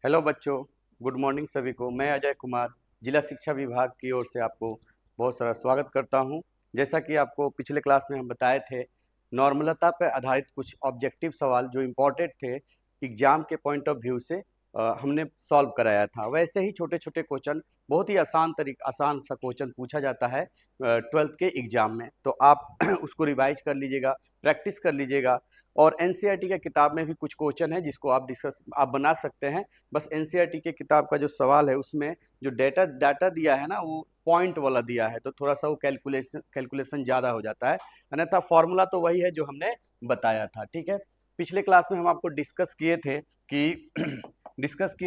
Hello बच्चों। Good morning सभी को। मैं अजय कुमार जिला शिक्षा विभाग की ओर से आपको बहुत सारा स्वागत करता हूं। जैसा कि आपको पिछले क्लास में हम बताए थे, नॉर्मलता पर आधारित कुछ ऑब्जेक्टिव सवाल जो इम्पोर्टेंट थे एग्जाम के पॉइंट ऑफ व्यू से हमने सॉल्व कराया था। वैसे ही छोटे छोटे क्वेश्चन, बहुत ही आसान सा क्वेश्चन पूछा जाता है 12th के एग्जाम में। तो आप उसको रिवाइज कर लीजिएगा, प्रैक्टिस कर लीजिएगा। और एनसीईआरटी के किताब में भी कुछ क्वेश्चन है जिसको आप बना सकते हैं। बस एनसीईआरटी के किताब का जो सवाल है उसमें जो डाटा दिया है ना, वो पॉइंट वाला दिया है, तो थोड़ा सा वो कैलकुलेशन ज़्यादा हो जाता है। अन्यथा फॉर्मूला तो वही है जो हमने बताया था। ठीक है। पिछले क्लास में हम आपको डिस्कस किए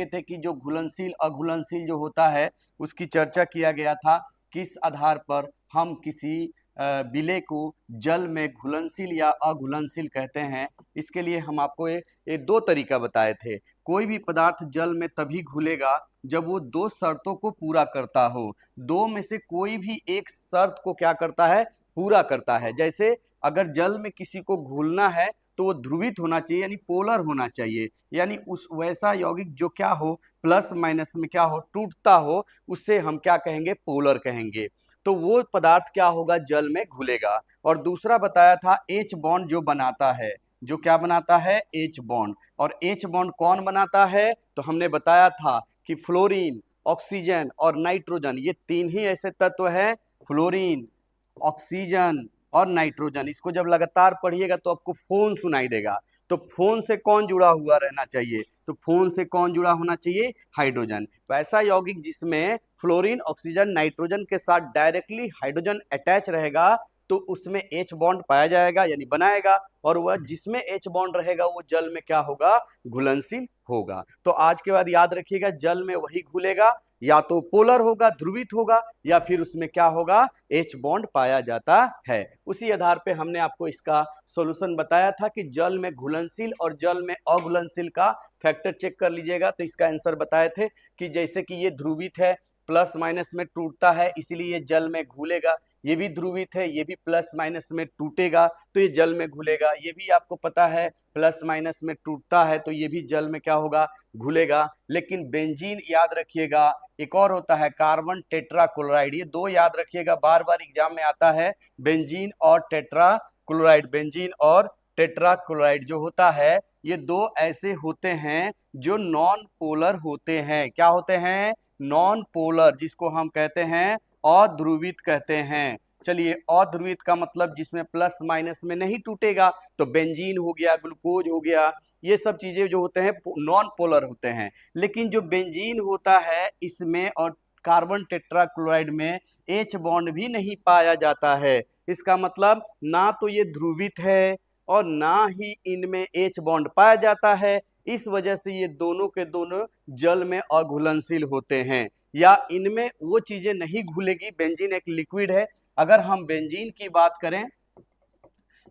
थे कि जो घुलनशील अघुलनशील जो होता है उसकी चर्चा किया गया था। किस आधार पर हम किसी विलेय को जल में घुलनशील या अघुलनशील कहते हैं। इसके लिए हम आपको ये दो तरीका बताए थे। कोई भी पदार्थ जल में तभी घुलेगा जब वो दो शर्तों को पूरा करता हो। दो में से कोई भी एक शर्त को क्या करता है, पूरा करता है। जैसे अगर जल में किसी को घुलना है तो वो ध्रुवित होना चाहिए, यानी पोलर होना चाहिए। यानी उस वैसा यौगिक जो क्या हो, प्लस माइनस में क्या हो, टूटता हो, उससे हम क्या कहेंगे, पोलर कहेंगे। तो वो पदार्थ क्या होगा, जल में घुलेगा। और दूसरा बताया था एच बॉन्ड जो बनाता है, जो क्या बनाता है, एच बॉन्ड। और एच बॉन्ड कौन बनाता है, तो हमने बताया था कि फ्लोरीन, ऑक्सीजन और नाइट्रोजन, ये तीन ही ऐसे तत्व हैं, फ्लोरीन, ऑक्सीजन और नाइट्रोजन। इसको जब लगातार पढ़िएगा तो आपको फोन सुनाई देगा। तो फोन से कौन जुड़ा हुआ रहना चाहिए, तो फोन से कौन जुड़ा होना चाहिए, हाइड्रोजन। वैसा यौगिक जिसमें फ्लोरीन, ऑक्सीजन, नाइट्रोजन के साथ डायरेक्टली हाइड्रोजन अटैच रहेगा तो उसमें एच बॉन्ड पाया जाएगा, यानी बनाएगा। और वह जिसमें एच बॉन्ड रहेगा वो जल में क्या होगा, घुलनशील होगा। तो आज के बाद याद रखिएगा, जल में वही घुलेगा, या तो पोलर होगा, ध्रुवित होगा, या फिर उसमें क्या होगा, एच बॉन्ड पाया जाता है। उसी आधार पे हमने आपको इसका सॉल्यूशन बताया था कि जल में घुलनशील और जल में अघुलनशील का फैक्टर चेक कर लीजिएगा। तो इसका आंसर बताए थे कि जैसे कि ये ध्रुवित है, प्लस माइनस में टूटता है, इसलिए ये जल में घुलेगा। ये भी ध्रुवित है, ये भी प्लस माइनस में टूटेगा तो ये जल में घुलेगा। ये भी आपको पता है प्लस माइनस में टूटता है तो ये भी जल में क्या होगा, घुलेगा। लेकिन बेंजीन याद रखिएगा, एक और होता है कार्बन टेट्राक्लोराइड। ये दो याद रखिएगा, बार बार एग्जाम में आता है, बेंजीन और टेट्राक्लोराइड। बेंजीन और टेट्राक्लोराइड जो होता है, ये दो ऐसे होते हैं जो नॉन पोलर होते हैं। क्या होते हैं, नॉन पोलर, जिसको हम कहते हैं अध्रुवित कहते हैं। चलिए, अध्रुवित का मतलब जिसमें प्लस माइनस में नहीं टूटेगा, तो बेंजीन हो गया, ग्लूकोज हो गया, ये सब चीजें जो होते हैं नॉन पोलर होते हैं। लेकिन जो बेंजीन होता है इसमें और कार्बन टेट्राक्लोराइड में एच बॉन्ड भी नहीं पाया जाता है। इसका मतलब ना तो ये ध्रुवित है और ना ही इनमें एच बॉन्ड पाया जाता है। इस वजह से ये दोनों के दोनों जल में अघुलनशील होते हैं, या इनमें वो चीजें नहीं घुलेगी। बेंजीन एक लिक्विड है। अगर हम बेंजीन की बात करें,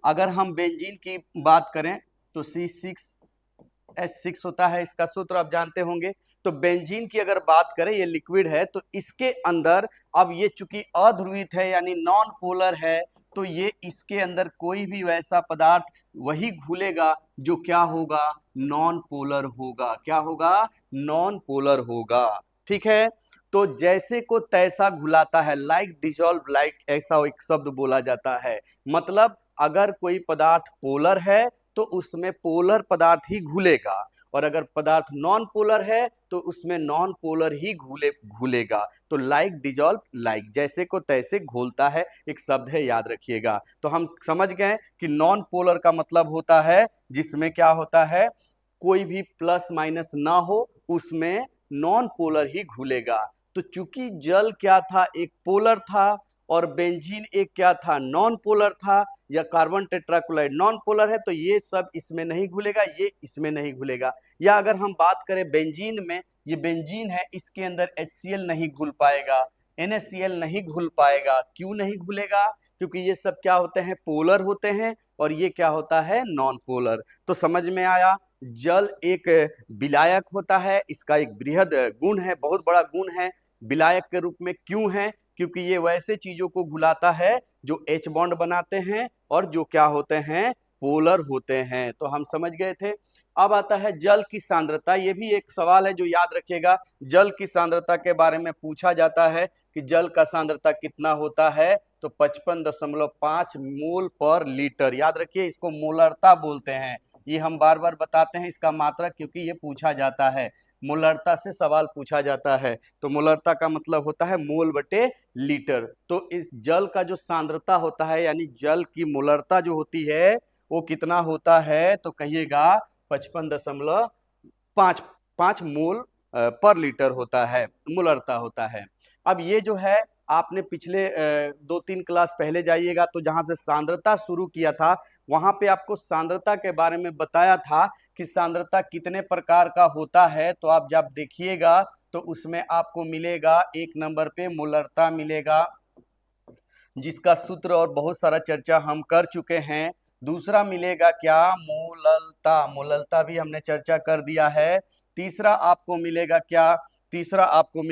अगर हम बेंजीन की बात करें तो C6H6 होता है, इसका सूत्र आप जानते होंगे। तो बेंजीन की अगर बात करें, ये लिक्विड है, तो इसके अंदर अब ये चूंकि अध्रुवित है यानी नॉन पोलर है, तो ये इसके अंदर कोई भी वैसा पदार्थ वही घुलेगा जो क्या होगा, नॉन पोलर होगा। क्या होगा, नॉन पोलर होगा। ठीक है। तो जैसे को तैसा घुलाता है, लाइक डिजॉल्व लाइक, ऐसा एक शब्द बोला जाता है। मतलब अगर कोई पदार्थ पोलर है तो उसमें पोलर पदार्थ ही घुलेगा, और अगर पदार्थ नॉन पोलर है तो उसमें नॉन पोलर ही घुलेगा। तो लाइक डिजॉल्व लाइक, जैसे को तैसे घोलता है, एक शब्द है, याद रखिएगा। तो हम समझ गए कि नॉन पोलर का मतलब होता है जिसमें क्या होता है, कोई भी प्लस माइनस ना हो, उसमें नॉन पोलर ही घुलेगा। तो चूंकि जल क्या था, एक पोलर था, और बेंजीन एक क्या था, नॉन पोलर था, या कार्बन टेट्राक्लोराइड नॉन पोलर है, तो ये सब इसमें नहीं घुलेगा, ये इसमें नहीं घुलेगा। या अगर हम बात करें बेंजीन में, ये बेंजीन है, इसके अंदर HCl नहीं घुल पाएगा, NaCl नहीं घुल पाएगा। क्यों नहीं घुलेगा, क्योंकि ये सब क्या होते हैं, पोलर होते हैं, और ये क्या होता है, नॉन पोलर। तो समझ में आया, जल एक विलायक होता है, इसका एक बृहद गुण है, बहुत बड़ा गुण है। विलायक के रूप में क्यों है, क्योंकि ये वैसे चीजों को घुलाता है जो एच बॉन्ड बनाते हैं और जो क्या होते हैं, पोलर होते हैं। तो हम समझ गए थे। अब आता है जल की सांद्रता। ये भी एक सवाल है जो याद रखिएगा। जल की सांद्रता के बारे में पूछा जाता है कि जल का सांद्रता कितना होता है, तो 55.5 मोल पर लीटर। याद रखिए, इसको मोलरता बोलते हैं। ये हम बार बार बताते हैं इसका मात्रक, क्योंकि ये पूछा जाता है, मोलरता से सवाल पूछा जाता है। तो मोलरता का मतलब होता है मोल बटे लीटर। तो इस जल का जो सांद्रता होता है, यानी जल की मोलरता जो होती है, वो कितना होता है, तो कहिएगा 55.5 5 मोल पर लीटर होता है, मोलरता होता है। अब ये जो है, आपने पिछले 2-3 क्लास पहले जाइएगा तो जहां से सांद्रता शुरू किया था, वहां पे आपको सांद्रता के बारे में बताया था कि सांद्रता कितने प्रकार का होता है। तो आप जब देखिएगा तो उसमें आपको मिलेगा 1 नंबर पे मोलरता मिलेगा, जिसका सूत्र और बहुत सारा चर्चा हम कर चुके हैं। दूसरा मिलेगा क्या, मोललता। मोललता भी हमने चर्चा कर दिया है। तीसरा आपको मिलेगा क्या, तीसरा आपको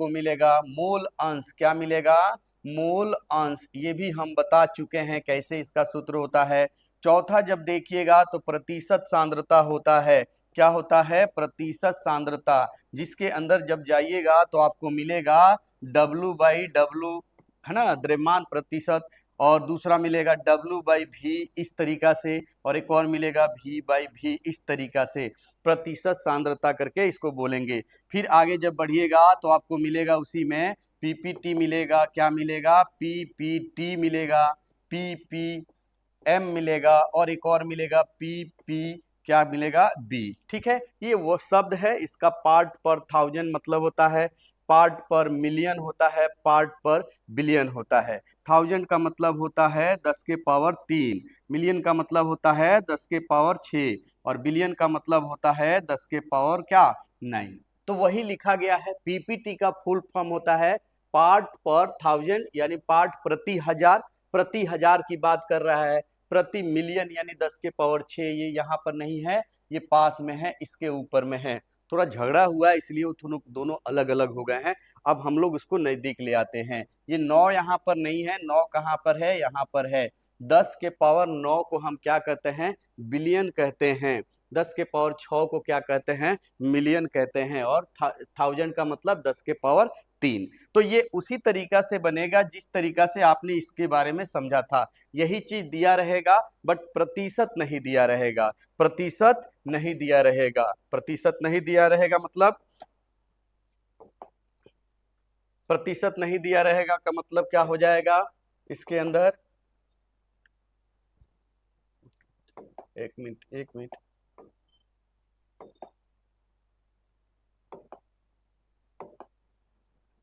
मिलेगा मोल अंश। क्या मिलेगा, मोल अंश। ये भी हम बता चुके हैं कैसे इसका सूत्र होता है। चौथा जब देखिएगा तो प्रतिशत सांद्रता होता है। क्या होता है, प्रतिशत सांद्रता, जिसके अंदर जब जाइएगा तो आपको मिलेगा W/W, है ना, द्रव्यमान प्रतिशत। और दूसरा मिलेगा W/V इस तरीका से, और एक और मिलेगा V/V इस तरीका से। प्रतिशत सांद्रता करके इसको बोलेंगे। फिर आगे जब बढ़िएगा तो आपको मिलेगा उसी में PPT मिलेगा। क्या मिलेगा, PPT मिलेगा, PPM मिलेगा, और एक और मिलेगा PP, क्या मिलेगा, B। ठीक है, ये वो शब्द है। इसका पार्ट पर थाउजेंड मतलब होता है, पार्ट पर मिलियन होता है, पार्ट पर बिलियन होता है। थाउजेंड का मतलब होता है 10 के पावर 3, मिलियन का मतलब होता है 10 के पावर 6, और बिलियन का मतलब होता है 10 के पावर क्या, 9। तो वही लिखा गया है। PPT का फुल फॉर्म होता है पार्ट पर थाउजेंड, यानी पार्ट प्रति हजार। प्रति हजार की बात कर रहा है। प्रति मिलियन यानी 10 के पावर 6, ये यहाँ पर नहीं है, ये पास में है, इसके ऊपर में है। थोड़ा झगड़ा हुआ है, इसलिए वो दोनों अलग अलग हो गए हैं। अब हम लोग उसको नजदीक ले आते हैं। ये 9 यहाँ पर नहीं है, 9 कहाँ पर है, यहाँ पर है। 10 के पावर 9 को हम क्या कहते हैं, बिलियन कहते हैं। 10 के पावर 6 को क्या कहते हैं, मिलियन कहते हैं। और थाउजेंड का मतलब 10 के पावर 3। तो ये उसी तरीका से बनेगा जिस तरीका से आपने इसके बारे में समझा था। यही चीज दिया रहेगा, बट प्रतिशत नहीं दिया रहेगा। प्रतिशत नहीं दिया रहेगा, प्रतिशत नहीं दिया रहेगा मतलब, प्रतिशत नहीं दिया रहेगा का मतलब क्या हो जाएगा इसके अंदर, एक मिनट एक मिनट,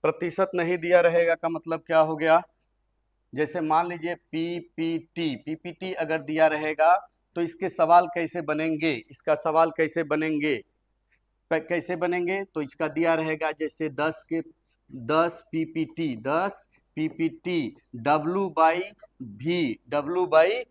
प्रतिशत नहीं दिया रहेगा का मतलब क्या हो गया। जैसे मान लीजिए पीपीटी अगर दिया रहेगा तो इसके सवाल कैसे बनेंगे, इसका सवाल कैसे बनेंगे, कैसे बनेंगे, तो इसका दिया रहेगा जैसे 10 पीपीटी W/V,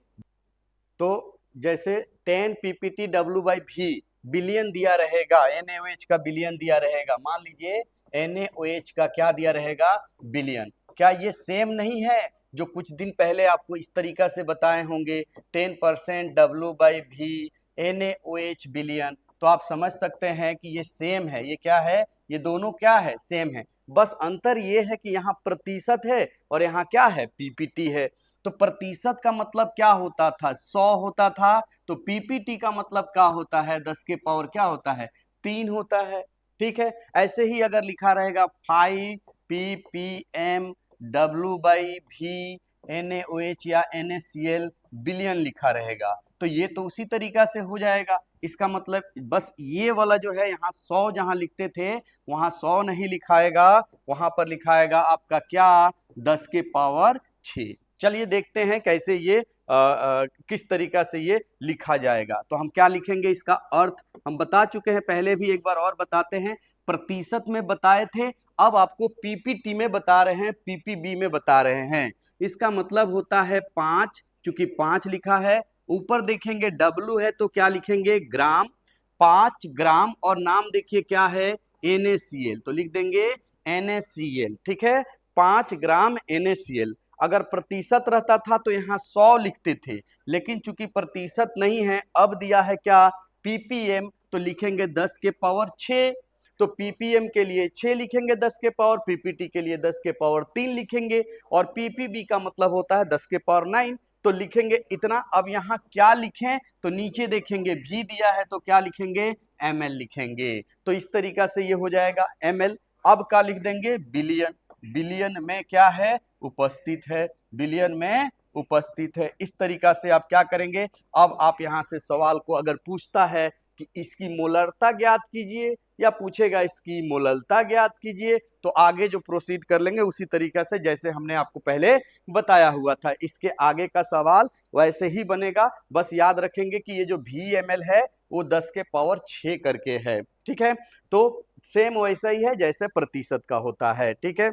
तो जैसे 10 PPT W/V, बिलियन दिया रहेगा, NaOH का बिलियन दिया रहेगा। मान लीजिए NaOH का क्या दिया रहेगा, बिलियन। क्या ये सेम नहीं है जो कुछ दिन पहले आपको इस तरीका से बताए होंगे, 10% W/V, NaOH बिलियन। तो आप समझ सकते हैं कि ये सेम है। ये क्या है, ये दोनों क्या है, सेम है। बस अंतर ये है कि यहाँ प्रतिशत है और यहाँ क्या है, PPT है। तो प्रतिशत का मतलब क्या होता था, 100 होता था। तो PPT का मतलब क्या होता है, 10 के पावर क्या होता है, 3 होता है। ठीक है, ऐसे ही अगर लिखा रहेगा 5 ppm W/V NaOH या NaCl बिलियन लिखा रहेगा, तो ये तो उसी तरीका से हो जाएगा। इसका मतलब बस ये वाला जो है, यहाँ 100 जहां लिखते थे वहां 100 नहीं लिखाएगा, वहां पर लिखाएगा आपका क्या, 10 के पावर 6। चलिए देखते हैं कैसे ये किस तरीका से ये लिखा जाएगा। तो हम क्या लिखेंगे, इसका अर्थ हम बता चुके हैं पहले भी, एक बार और बताते हैं। प्रतिशत में बताए थे, अब आपको PPT में बता रहे हैं, PPB में बता रहे हैं। इसका मतलब होता है 5, चूंकि 5 लिखा है। ऊपर देखेंगे W है तो क्या लिखेंगे, ग्राम, 5 ग्राम, और नाम देखिए क्या है, NaCl, तो लिख देंगे NaCl। ठीक है, 5 ग्राम NaCl। अगर प्रतिशत रहता था तो यहाँ 100 लिखते थे, लेकिन चूंकि प्रतिशत नहीं है, अब दिया है क्या पीपीएम, तो लिखेंगे 10 के पावर 6। तो पीपीएम के लिए 6 लिखेंगे 10 के पावर, पीपीटी के लिए 10 के पावर 3 लिखेंगे, और पीपीबी का मतलब होता है 10 के पावर 9, तो लिखेंगे इतना। अब यहाँ क्या लिखें, तो नीचे देखेंगे भी दिया है तो क्या लिखेंगे ml लिखेंगे। तो इस तरीका से ये हो जाएगा ml। अब क्या लिख देंगे बिलियन, बिलियन में क्या है उपस्थित है, बिलियन में उपस्थित है। इस तरीका से आप क्या करेंगे, अब आप यहां से सवाल को अगर पूछता है कि इसकी मोलरता ज्ञात कीजिए, या पूछेगा इसकी मोललता ज्ञात कीजिए, तो आगे जो प्रोसीड कर लेंगे उसी तरीका से जैसे हमने आपको पहले बताया हुआ था। इसके आगे का सवाल वैसे ही बनेगा, बस याद रखेंगे कि ये जो VML है वो 10 के पावर 6 करके है, ठीक है। तो सेम वैसा ही है जैसे प्रतिशत का होता है, ठीक है।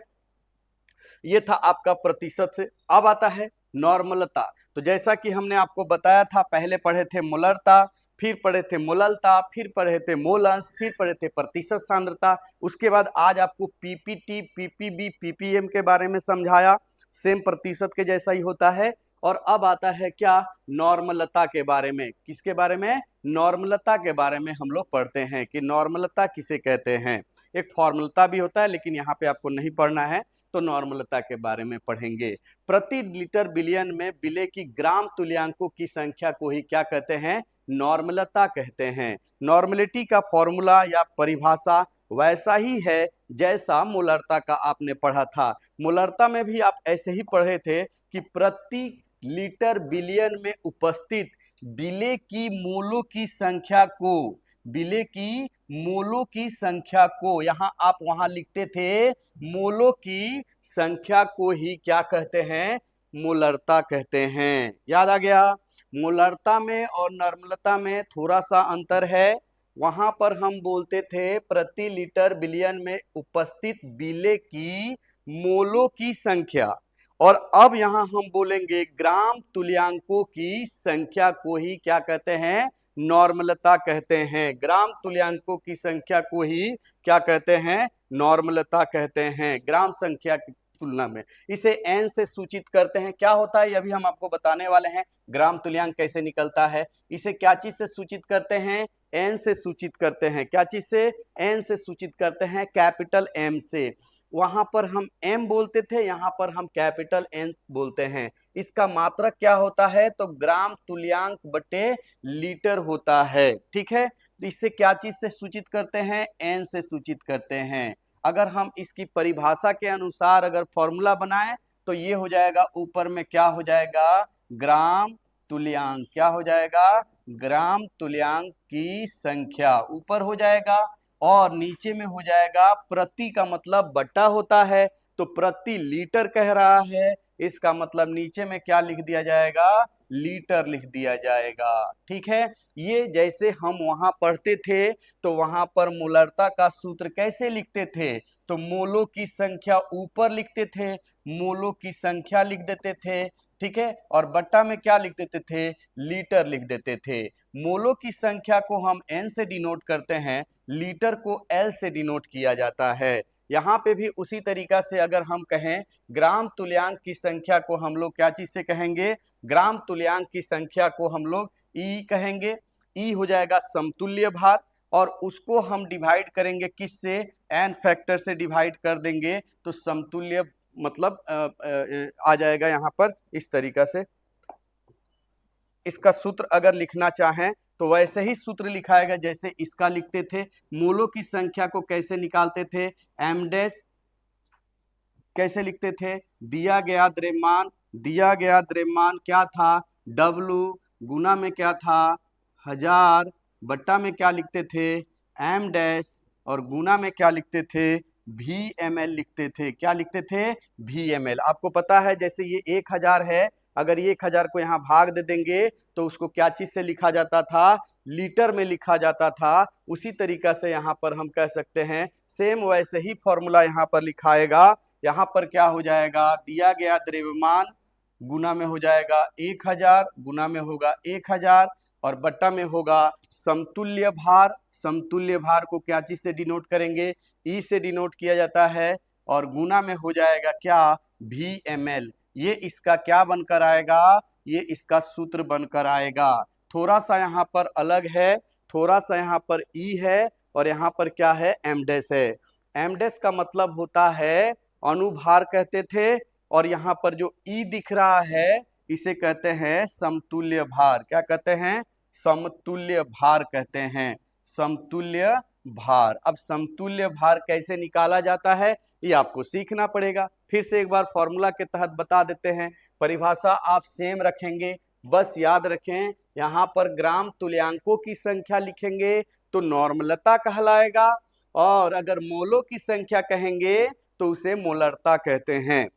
ये था आपका प्रतिशत से। अब आता है नॉर्मलता। तो जैसा कि हमने आपको बताया था, पहले पढ़े थे मोलरता, फिर पढ़े थे मोललता, फिर पढ़े थे मोलंस, फिर पढ़े थे प्रतिशत सांद्रता। उसके बाद आज आपको पीपीटी, पीपीबी, पीपीएम के बारे में समझाया, सेम प्रतिशत के जैसा ही होता है। और अब आता है क्या नॉर्मलता के बारे में। किसके बारे में, नॉर्मलता के बारे में हम लोग पढ़ते हैं कि नॉर्मलता किसे कहते हैं। एक फॉर्मूलता भी होता है लेकिन यहाँ पे आपको नहीं पढ़ना है, तो नॉर्मलता के बारे में पढ़ेंगे। प्रति लीटर बिलियन में विलेय की ग्राम तुल्यांकों की संख्या को ही क्या कहते हैं, नॉर्मलता कहते हैं। नॉर्मलिटी का फॉर्मूला या परिभाषा वैसा ही है जैसा मोलरता का आपने पढ़ा था। मोलरता में भी आप ऐसे ही पढ़े थे कि प्रति लीटर बिलियन में उपस्थित विलेय की मोलों की संख्या को, विलेय की मोलों की संख्या को, यहां आप वहां लिखते थे मोलों की संख्या को ही क्या कहते हैं, मोलरता कहते हैं। याद आ गया। मोलरता में और नॉर्मलता में थोड़ा सा अंतर है। वहां पर हम बोलते थे प्रति लीटर बिलियन में उपस्थित विलेय की मोलों की संख्या, और अब यहां हम बोलेंगे ग्राम तुल्यांकों की संख्या को ही क्या कहते हैं, नॉर्मलता कहते हैं। ग्राम तुल्यांकों की संख्या को ही क्या कहते हैं, नॉर्मलता कहते हैं। ग्राम संख्या की तुलना में इसे एन से सूचित करते हैं। क्या होता है ये अभी हम आपको बताने वाले हैं। ग्राम तुल्यांक कैसे निकलता है, इसे क्या चीज से सूचित करते हैं, एन से सूचित करते हैं। क्या चीज से, एन से सूचित करते हैं, कैपिटल एम से। वहां पर हम एम बोलते थे, यहां पर हम कैपिटल एन बोलते हैं। इसका मात्रक क्या होता है, तो ग्राम तुल्यांक बटे लीटर होता है, ठीक है। तो इससे क्या चीज से सूचित करते हैं, एन से सूचित करते हैं। अगर हम इसकी परिभाषा के अनुसार अगर फॉर्मूला बनाएं तो ये हो जाएगा, ऊपर में क्या हो जाएगा, ग्राम तुल्यांक। क्या हो जाएगा, ग्राम तुल्यांक की संख्या ऊपर हो जाएगा, और नीचे में हो जाएगा प्रति का मतलब बटा होता है, तो प्रति लीटर कह रहा है, इसका मतलब नीचे में क्या लिख दिया जाएगा, लीटर लिख दिया जाएगा, ठीक है। ये जैसे हम वहां पढ़ते थे तो वहां पर मोलरता का सूत्र कैसे लिखते थे, तो मोलों की संख्या ऊपर लिखते थे, मोलों की संख्या लिख देते थे, ठीक है, और बट्टा में क्या लिख देते थे, लीटर लिख देते थे। मोलों की संख्या को हम एन से डिनोट करते हैं, लीटर को एल से डिनोट किया जाता है। यहाँ पे भी उसी तरीका से अगर हम कहें ग्राम तुल्यांक की संख्या को हम लोग क्या चीज से कहेंगे, ग्राम तुल्यांक की संख्या को हम लोग ई कहेंगे। ई हो जाएगा समतुल्य भार, और उसको हम डिवाइड करेंगे किससे, एन फैक्टर से डिवाइड कर देंगे, तो समतुल्य मतलब आ जाएगा यहाँ पर इस तरीका से। इसका सूत्र अगर लिखना चाहें तो वैसे ही सूत्र लिखाएगा जैसे इसका लिखते थे। मोलों की संख्या को कैसे निकालते थे, एम डैश कैसे लिखते थे, दिया गया द्रव्यमान, दिया गया द्रव्यमान क्या था, W, गुना में क्या था 1000, बट्टा में क्या लिखते थे, एम डैश, और गुना में क्या लिखते थे, VML लिखते थे। क्या लिखते थे, VML। आपको पता है जैसे ये 1000 है, अगर ये 1000 को यहाँ भाग दे देंगे तो उसको क्या चीज से लिखा जाता था, लीटर में लिखा जाता था। उसी तरीका से यहाँ पर हम कह सकते हैं, सेम वैसे ही फॉर्मूला यहाँ पर लिखाएगा। यहाँ पर क्या हो जाएगा, दिया गया द्रव्यमान गुना में हो जाएगा 1000, गुना में होगा 1000, और बट्टा में होगा समतुल्य भार। समतुल्य भार को क्या चीज से डिनोट करेंगे, ई से डिनोट किया जाता है, और गुना में हो जाएगा क्या, VML। ये इसका क्या बनकर आएगा, ये इसका सूत्र बनकर आएगा। थोड़ा सा यहाँ पर अलग है, थोड़ा सा यहाँ पर ई है और यहाँ पर क्या है, एम डैश है। एम डैश का मतलब होता है अनुभार कहते थे, और यहाँ पर जो ई दिख रहा है इसे कहते हैं समतुल्य भार। क्या कहते हैं, समतुल्य भार कहते हैं, समतुल्य भार। अब समतुल्य भार कैसे निकाला जाता है ये आपको सीखना पड़ेगा। फिर से एक बार फॉर्मूला के तहत बता देते हैं। परिभाषा आप सेम रखेंगे, बस याद रखें यहाँ पर ग्राम तुल्यांकों की संख्या लिखेंगे तो नॉर्मलता कहलाएगा, और अगर मोलों की संख्या कहेंगे तो उसे मोलरता कहते हैं।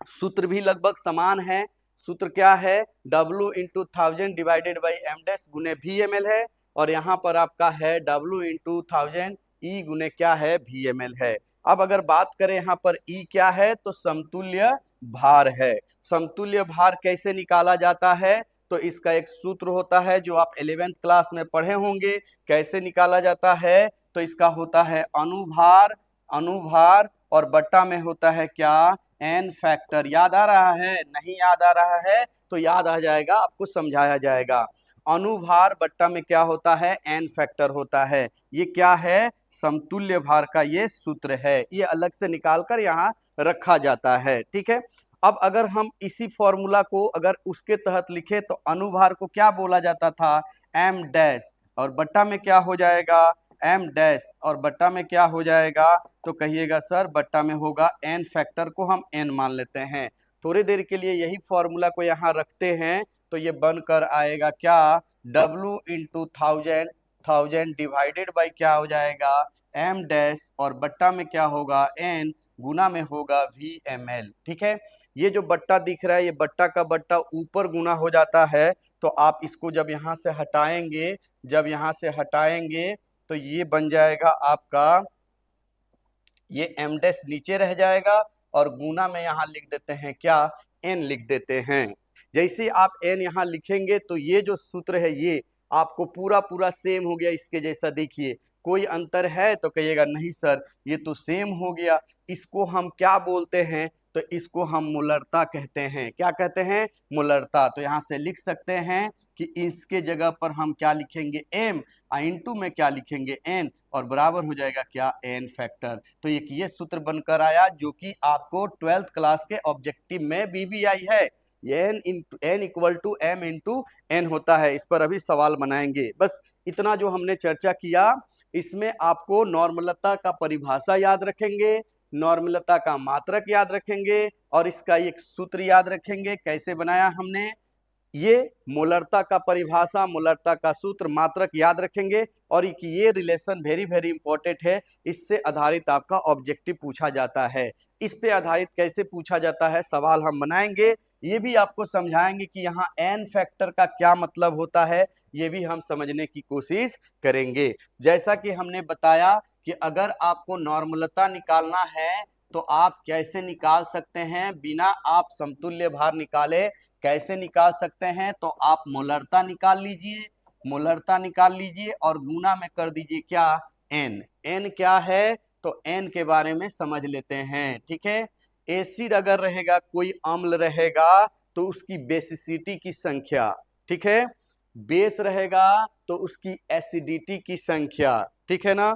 सूत्र भी लगभग समान है। सूत्र क्या है, W into 1000 divided by M dash गुने VML है, और यहाँ पर आपका है W इंटू 1000 ई गुने क्या है, VML है। अब अगर बात करें यहाँ पर ई क्या है तो समतुल्य भार है। समतुल्य भार कैसे निकाला जाता है, तो इसका एक सूत्र होता है जो आप 11th क्लास में पढ़े होंगे। कैसे निकाला जाता है, तो इसका होता है अनुभार, अनुभार और बट्टा में होता है क्या, एन फैक्टर। याद आ रहा है, नहीं याद आ रहा है तो याद आ जाएगा, आपको समझाया जाएगा। अनुभार बट्टा में क्या होता है, एन फैक्टर होता है। ये क्या है, समतुल्य भार का ये सूत्र है, ये अलग से निकालकर यहाँ रखा जाता है। ठीक है, अब अगर हम इसी फॉर्मूला को अगर उसके तहत लिखें तो अनुभार को क्या बोला जाता था, एम डैश, और बट्टा में क्या हो जाएगा, एम डैश, और बट्टा में क्या हो जाएगा, तो कहिएगा सर बट्टा में होगा एन फैक्टर को हम एन मान लेते हैं। थोड़ी देर के लिए यही फॉर्मूला को यहाँ रखते हैं तो ये बनकर आएगा क्या, W इंटू 1000, 1000 डिवाइडेड बाई क्या हो जाएगा, एम डैश, और बट्टा में क्या होगा, एन, गुना में होगा VML। ठीक है, ये जो बट्टा दिख रहा है ये बट्टा का बट्टा ऊपर गुना हो जाता है, तो आप इसको जब यहाँ से हटाएंगे, जब यहाँ से हटाएंगे तो ये बन जाएगा आपका, ये एम डैश नीचे रह जाएगा और गुना में यहाँ लिख देते हैं क्या, एन लिख देते हैं। जैसे आप एन यहाँ लिखेंगे तो ये जो सूत्र है ये आपको पूरा पूरा सेम हो गया इसके जैसा। देखिए कोई अंतर है तो कहिएगा नहीं सर ये तो सेम हो गया। इसको हम क्या बोलते हैं, तो इसको हम मोलरता कहते हैं। क्या कहते हैं, मोलरता। तो यहाँ से लिख सकते हैं कि इसके जगह पर हम क्या लिखेंगे, एम, इंटू में क्या लिखेंगे, एन, और बराबर हो जाएगा क्या, एन फैक्टर। तो ये सूत्र बनकर आया जो कि आपको 12th क्लास के ऑब्जेक्टिव में भी आई है। N into N equal to M into N होता है। इस पर अभी सवाल बनाएंगे। बस इतना जो हमने चर्चा किया इसमें आपको नॉर्मलता का परिभाषा याद रखेंगे, नॉर्मलता का मात्रक याद रखेंगे, और इसका एक सूत्र याद रखेंगे कैसे बनाया हमने। ये मोलरता का परिभाषा, मोलरता का सूत्र, मात्रक याद रखेंगे, और ये रिलेशन वेरी वेरी इंपॉर्टेंट है। इससे आधारित आपका ऑब्जेक्टिव पूछा जाता है। इस पे आधारित कैसे पूछा जाता है सवाल हम बनाएंगे। ये भी आपको समझाएंगे कि यहाँ एन फैक्टर का क्या मतलब होता है, ये भी हम समझने की कोशिश करेंगे। जैसा कि हमने बताया कि अगर आपको नॉर्मलता निकालना है तो आप कैसे निकाल सकते हैं, बिना आप समतुल्य भार निकाले कैसे निकाल सकते हैं, तो आप मोलरता निकाल लीजिए, मोलरता निकाल लीजिए और गुना में कर दीजिए क्या, एन। एन क्या है, तो एन के बारे में समझ लेते हैं। ठीक है, एसिड अगर रहेगा, कोई अम्ल रहेगा तो उसकी बेसिसिटी की संख्या, ठीक है, बेस रहेगा तो उसकी एसिडिटी की संख्या, ठीक है ना।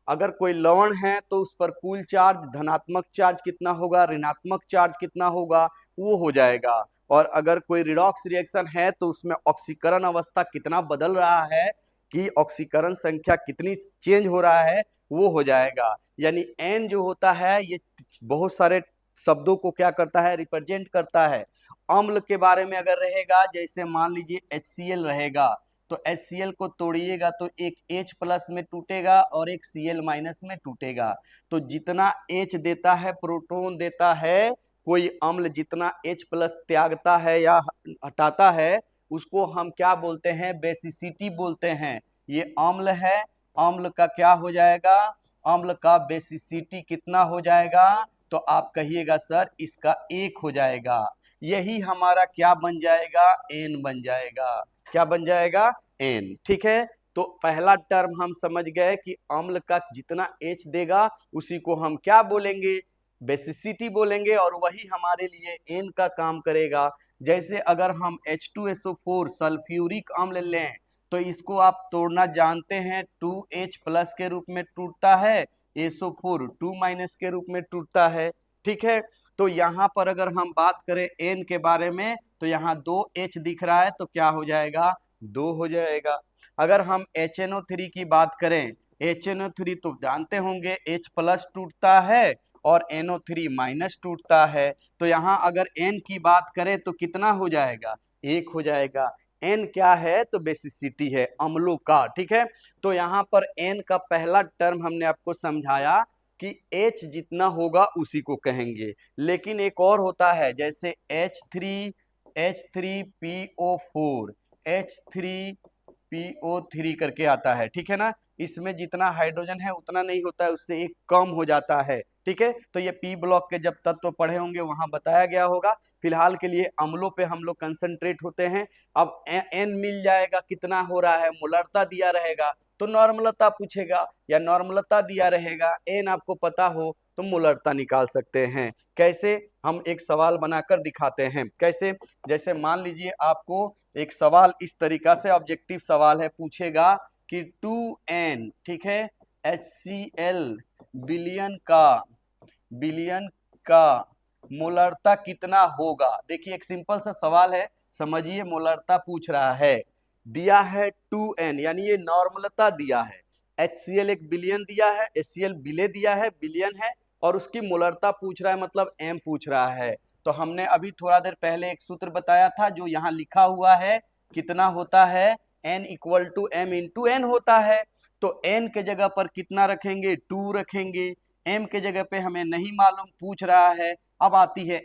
अगर कोई लवण है तो उस पर कुल चार्ज, धनात्मक चार्ज कितना होगा, ऋणात्मक चार्ज कितना होगा, वो हो जाएगा। और अगर कोई रिडॉक्स रिएक्शन है तो उसमें ऑक्सीकरण अवस्था कितना बदल रहा है, कि ऑक्सीकरण संख्या कितनी चेंज हो रहा है, वो हो जाएगा। यानी एन जो होता है ये बहुत सारे शब्दों को क्या करता है, रिप्रेजेंट करता है। अम्ल के बारे में अगर रहेगा, जैसे मान लीजिए HCl रहेगा, तो HCl को तोड़िएगा तो एक H प्लस में टूटेगा और एक Cl माइनस में टूटेगा। तो जितना H देता है, प्रोटॉन देता है, कोई अम्ल जितना H प्लस त्यागता है या हटाता है, उसको हम क्या बोलते हैं, बेसिसिटी बोलते हैं। ये अम्ल है, अम्ल का क्या हो जाएगा, अम्ल का बेसिसिटी कितना हो जाएगा, तो आप कहिएगा सर इसका 1 हो जाएगा। यही हमारा क्या बन जाएगा, एन बन जाएगा। क्या बन जाएगा, एन। ठीक है, तो पहला टर्म हम समझ गए कि अम्ल का जितना H देगा उसी को हम क्या बोलेंगे, बेसिसिटी बोलेंगे और वही हमारे लिए एन का काम करेगा। जैसे अगर हम H2SO4 सल्फ्यूरिक अम्ल लें तो इसको आप तोड़ना जानते हैं, 2H प्लस के रूप में टूटता है, SO4 2 माइनस के रूप में टूटता है। ठीक है, तो यहाँ पर अगर हम बात करें एन के बारे में तो यहाँ 2H दिख रहा है तो क्या हो जाएगा, 2 हो जाएगा। अगर हम HNO3 की बात करें, HNO3 तो जानते होंगे H प्लस टूटता है और NO3 माइनस टूटता है, तो यहाँ अगर N की बात करें तो कितना हो जाएगा, 1 हो जाएगा। N क्या है, तो बेसिसिटी है अम्लों का। ठीक है, तो यहाँ पर N का पहला टर्म हमने आपको समझाया कि H जितना होगा उसी को कहेंगे, लेकिन एक और होता है जैसे H3PO4 H3PO3 करके आता है। ठीक है ना, इसमें जितना हाइड्रोजन है उतना नहीं होता है, उससे एक कम हो जाता है। ठीक है, तो ये पी ब्लॉक के जब तत्व पढ़े होंगे वहां बताया गया होगा। फिलहाल के लिए अम्लों पे हम लोग कंसंट्रेट होते हैं। अब एन मिल जाएगा, कितना हो रहा है, मोलरता दिया रहेगा तो नॉर्मलता पूछेगा, या नॉर्मलता दिया रहेगा, एन आपको पता हो तो मोलरता निकाल सकते हैं। कैसे, हम एक सवाल बनाकर दिखाते हैं। कैसे, जैसे मान लीजिए आपको एक सवाल इस तरीका से ऑब्जेक्टिव सवाल है, पूछेगा कि 2N, ठीक है, HCl बिलियन का मोलरता कितना होगा। देखिए एक सिंपल सा सवाल है, समझिए, मोलरता पूछ रहा है, दिया है 2N यानी ये नॉर्मलता दिया है, HCl एक बिलियन दिया है, HCl बिले दिया है, बिलियन है, और उसकी मोलरता पूछ रहा है, मतलब M पूछ रहा है। तो हमने अभी थोड़ा देर पहले एक सूत्र बताया था जो यहाँ लिखा हुआ है, कितना होता है, N equal to M into N होता है। तो N के जगह पर कितना रखेंगे, 2 रखेंगे। M के जगह पे हमें नहीं मालूम, पूछ रहा है। अब आती है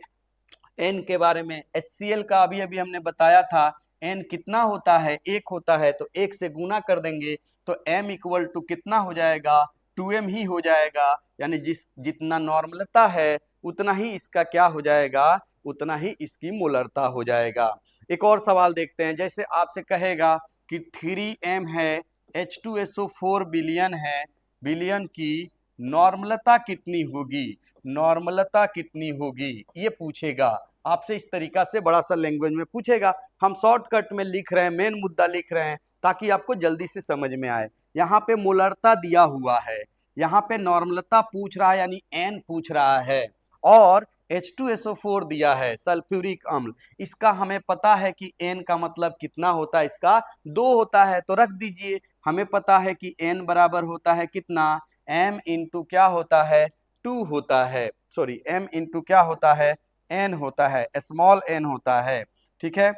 N के बारे में, HCl का अभी अभी हमने बताया था, N कितना होता है, 1 होता है, तो 1 से गुना कर देंगे तो M इक्वल टू कितना हो जाएगा, 2M ही हो जाएगा। यानी जितना नॉर्मलता है उतना ही इसका क्या हो जाएगा, उतना ही इसकी मोलरता हो जाएगा। एक और सवाल देखते हैं, जैसे आपसे कहेगा कि 3M है, H2SO4 बिलियन है, बिलियन की नॉर्मलता कितनी होगी, नॉर्मलता कितनी होगी, ये पूछेगा आपसे। इस तरीका से बड़ा सा लैंग्वेज में पूछेगा। हम शॉर्टकट में लिख रहे हैं, मेन मुद्दा लिख रहे हैं ताकि आपको जल्दी से समझ में आए। यहाँ पे मोलरता दिया हुआ है, यहाँ पे नॉर्मलता पूछ रहा है यानी एन पूछ रहा है, और H2SO4 दिया है सल्फ्यूरिक अम्ल, इसका हमें पता है कि एन का मतलब कितना होता है, इसका 2 होता है, तो रख दीजिए। हमें पता है कि एन बराबर होता है कितना, m इंटू क्या होता है, 2 होता है, सॉरी m इंटू क्या होता है, n होता है, स्मॉल n होता है। ठीक है,